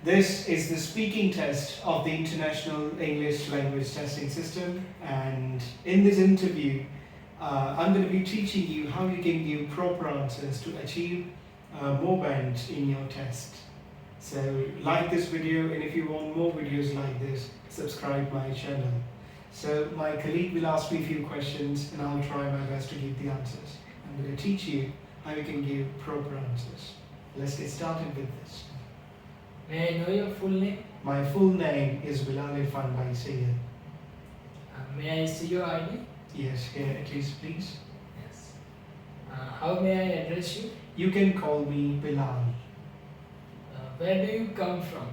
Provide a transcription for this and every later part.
This is the speaking test of the International English Language Testing System, and in this interview I'm going to be teaching you how you can give proper answers to achieve more bands in your test. So like this video, and if you want more videos like this, subscribe my channel. So my colleague will ask me a few questions and I'll try my best to give the answers. I'm going to teach you how you can give proper answers. Let's get started with this. May I know your full name? My full name is Bilal Irfan Baisiya. May I see your ID? Yes, here it is, please. Yes. How may I address you? You can call me Bilal. Where do you come from?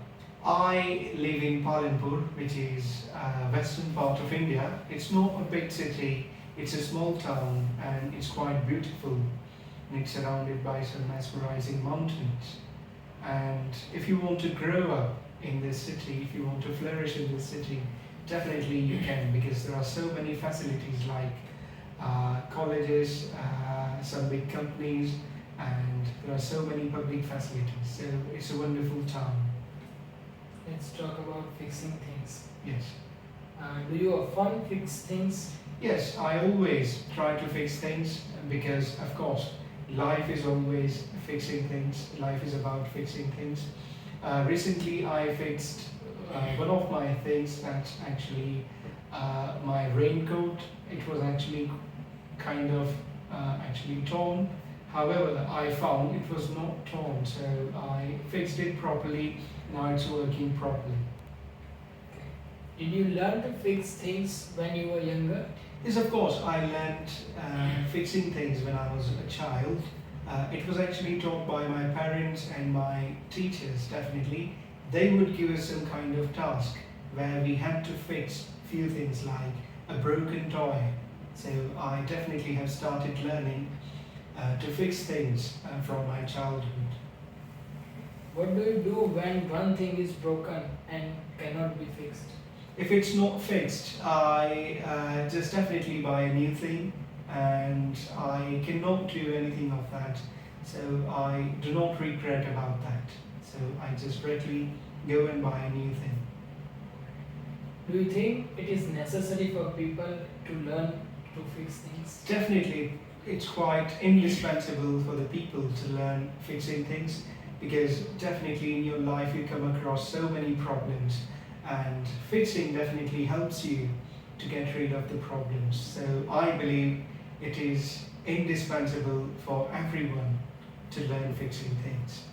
I live in Palanpur, which is western part of India. It's not a big city, it's a small town and it's quite beautiful. And it's surrounded by some mesmerizing mountains. And if you want to grow up in this city, if you want to flourish in this city, definitely you can, because there are so many facilities like colleges, some big companies, and there are so many public facilities. So it's a wonderful town. Let's talk about fixing things. Yes. Do you often fix things? Yes, I always try to fix things because, of course, life is always fixing things. Life is about fixing things. Recently, I fixed one of my things. That's actually my raincoat. It was actually kind of torn. However, I found it was not torn, so I fixed it properly. Now it's working properly. Did you learn to fix things when you were younger? Yes, of course. I learned fixing things when I was a child. It was actually taught by my parents and my teachers, definitely. They would give us some kind of task where we had to fix few things like a broken toy. So I definitely have started learning to fix things from my childhood. What do you do when one thing is broken and cannot be fixed? If it's not fixed, I just definitely buy a new thing, and I cannot do anything of that. So I do not regret about that. So I just directly go and buy a new thing. Do you think it is necessary for people to learn to fix things? Definitely, it's quite indispensable for the people to learn fixing things, because definitely in your life you come across so many problems, and fixing definitely helps you to get rid of the problems. So I believe it is indispensable for everyone to learn fixing things.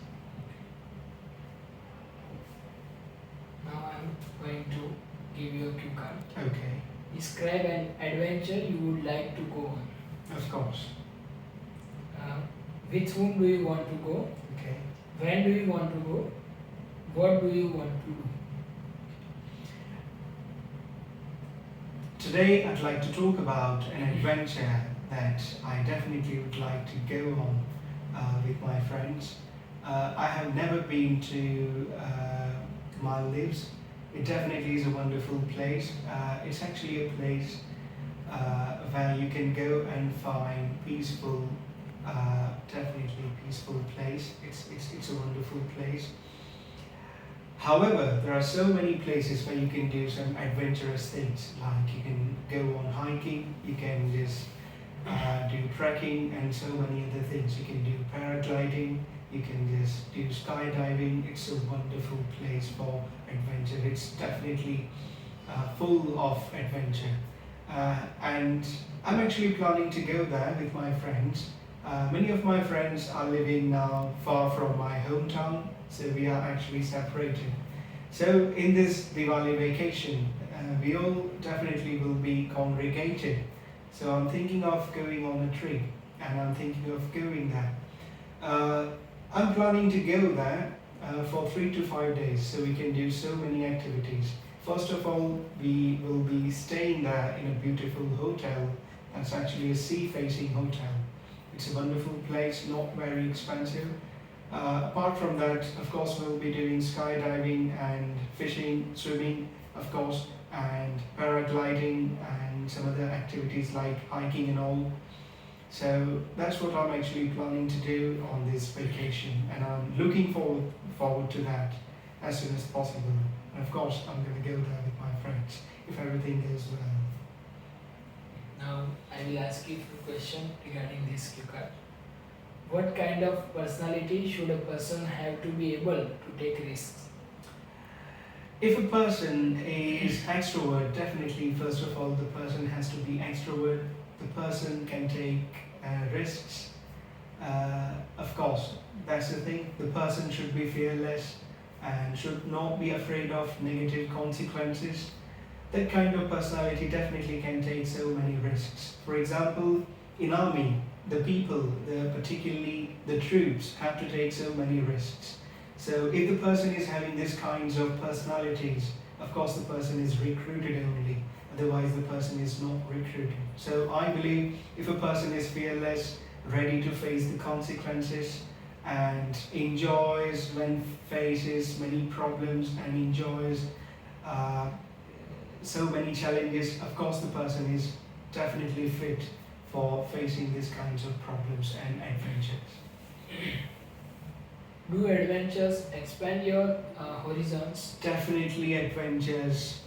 Now I am going to give you a cue card. Okay, Describe an adventure you would like to go on. of course. With whom do you want to go? Okay. When do you want to go? What do you want to do? Today I'd like to talk about an adventure that I definitely would like to go on with my friends. I have never been to Maldives. It definitely is a wonderful place. It's actually a place where you can go and find peaceful, definitely peaceful place. It's a wonderful place. However, there are so many places where you can do some adventurous things, like you can go on hiking, you can just do trekking and so many other things. You can do paragliding, you can just do skydiving. It's a wonderful place for adventure. It's definitely full of adventure. And I'm actually planning to go there with my friends. Many of my friends are living now far from my hometown, so we are actually separated. So in this Diwali vacation, we all definitely will be congregated. So I'm thinking of going on a trip, and I'm thinking of going there. I'm planning to go there for 3 to 5 days, so we can do so many activities. First of all, we will be staying there in a beautiful hotel. That's actually a sea-facing hotel. It's a wonderful place, not very expensive. Apart from that, of course, we'll be doing skydiving and fishing, swimming, of course, and paragliding and some other activities like hiking and all. So that's what I'm actually planning to do on this vacation, and I'm looking forward to that. as soon as possible. And of course, I'm going to go there with my friends if everything goes well. Now I will ask you a question regarding this cue card. What kind of personality should a person have to be able to take risks? If a person is extrovert, definitely first of all the person has to be extrovert. The person can take risks. Of course, that's the thing. The person should be fearless and should not be afraid of negative consequences. That kind of personality definitely can take so many risks. For example, in army, the people, particularly the troops, have to take so many risks. So if the person is having these kinds of personalities, of course the person is recruited only, otherwise the person is not recruited. So I believe if a person is fearless, ready to face the consequences, and enjoys when faces many problems and enjoys so many challenges, of course the person is definitely fit for facing these kinds of problems and adventures. Do adventures expand your horizons? Definitely adventures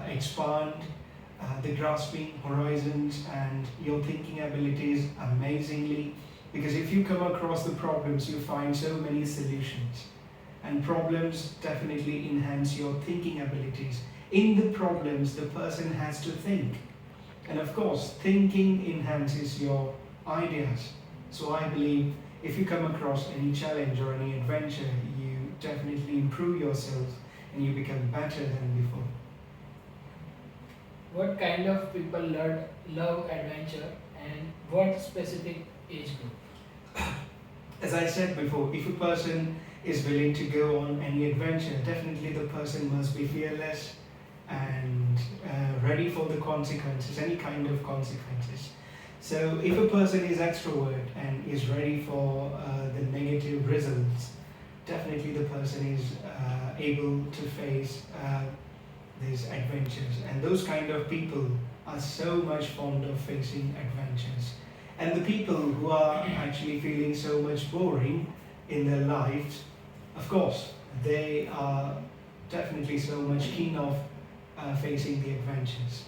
expand the grasping horizons and your thinking abilities amazingly, because if you come across the problems you find so many solutions, and problems definitely enhance your thinking abilities. In the problems the person has to think, and of course thinking enhances your ideas. So I believe if you come across any challenge or any adventure, you definitely improve yourself and you become better than before. What kind of people love adventure, and what specific age group? As I said before, if a person is willing to go on any adventure, definitely the person must be fearless and ready for the consequences, any kind of consequences. So if a person is extrovert and is ready for the negative results, definitely the person is able to face these adventures. And those kind of people are so much fond of facing adventures. And the people who are actually feeling so much boring in their lives, of course, they are definitely so much keen of facing the adventures.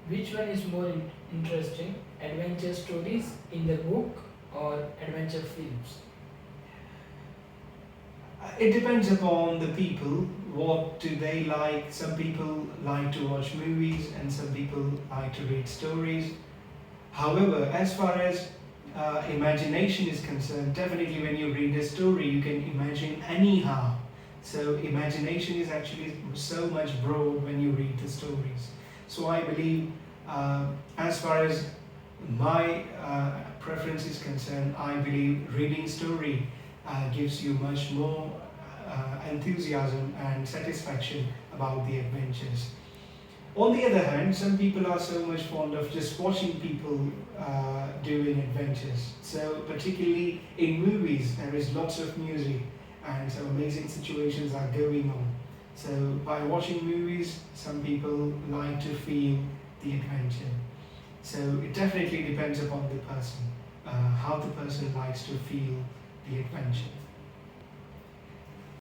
Which one is more interesting, adventure stories in the book or adventure films? It depends upon the people. What do they like? Some people like to watch movies and some people like to read stories. However, as far as imagination is concerned, definitely when you read a story, you can imagine anyhow. So imagination is actually so much broad when you read the stories. So I believe, as far as my preference is concerned, I believe reading story gives you much more enthusiasm and satisfaction about the adventures. On the other hand, some people are so much fond of just watching people doing adventures. So particularly in movies, there is lots of music and some amazing situations are going on. So by watching movies, some people like to feel the adventure. So it definitely depends upon the person, how the person likes to feel the adventure.